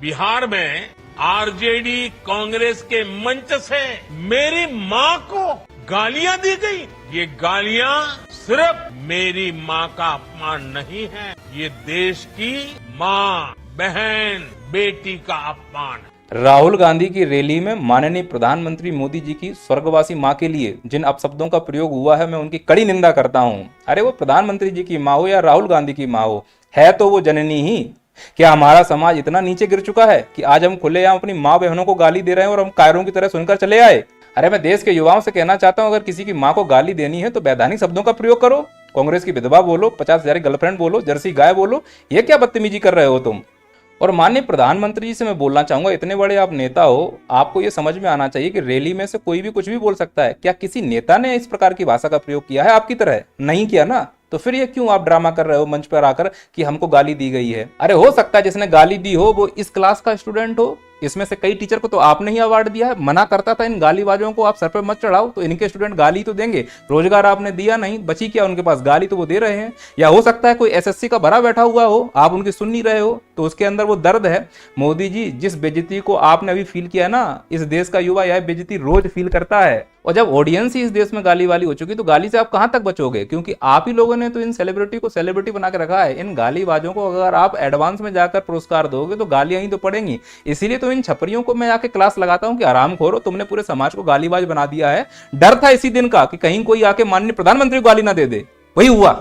बिहार में आरजेडी कांग्रेस के मंच से मेरी मां को गालियां दी गई। ये गालियां सिर्फ मेरी मां का अपमान नहीं है, ये देश की मां, बहन, बेटी का अपमान है। राहुल गांधी की रैली में माननीय प्रधानमंत्री मोदी जी की स्वर्गवासी मां के लिए जिन अपशब्दों का प्रयोग हुआ है, मैं उनकी कड़ी निंदा करता हूं। अरे वो प्रधानमंत्री जी की मां हो या राहुल गांधी की मां हो, है तो वो जननी ही। क्या हमारा समाज इतना नीचे गिर चुका है कि आज हम खुलेआम अपनी माँ बहनों को गाली दे रहे हैं और हम कायरों की तरह सुनकर चले आए? अरे मैं देश के युवाओं से कहना चाहता हूं, अगर किसी की माँ को गाली देनी है तो वैधानिक शब्दों का प्रयोग करो। कांग्रेस की विधवा बोलो, 50,000 गर्लफ्रेंड बोलो, जर्सी गाय बोलो, ये क्या बदतमीजी कर रहे हो तुम? और माननीय प्रधानमंत्री जी से मैं बोलना चाहूंगा, इतने बड़े आप नेता हो, आपको ये समझ में आना चाहिए कि रैली में से कोई भी कुछ भी बोल सकता है। क्या किसी नेता ने इस प्रकार की भाषा का प्रयोग किया है आपकी तरह? नहीं किया ना, तो फिर ये क्यों आप ड्रामा कर रहे हो मंच पर आकर कि हमको गाली दी गई है? अरे हो सकता है जिसने गाली दी हो वो इस क्लास का स्टूडेंट हो, इसमें से कई टीचर को तो आपने ही अवार्ड दिया है। मना करता था इन गालीबाजों को आप सर पर मत चढ़ाओ, तो इनके स्टूडेंट गाली तो देंगे। रोजगार आपने दिया नहीं, बची क्या उनके पास, गाली तो वो दे रहे हैं। या हो सकता है कोई एसएससी का भरा बैठा हुआ हो, आप उनकी सुन नहीं रहे हो, तो उसके अंदर वो दर्द है। मोदी जी, जिस बेइज्जती को आपने अभी फील किया ना, इस देश का युवा यह बेइज्जती रोज फील करता है। और जब ऑडियंस ही इस देश में गाली वाली हो चुकी, तो गाली से आप कहां तक बचोगे? क्योंकि आप ही लोगों ने तो इन सेलिब्रिटी को सेलिब्रिटी बना के रखा है। इन गालीबाजों को अगर आप एडवांस में जाकर पुरस्कार दोगे तो गालियां ही तो पड़ेंगी। इसीलिए तो इन छपरियों को मैं आके क्लास लगाता हूं कि आराम खोरो, तुमने पूरे समाज को गालीबाज बना दिया है। डर था इसी दिन का कि कहीं कोई आके माननीय प्रधानमंत्री को गाली ना दे दे, वही हुआ।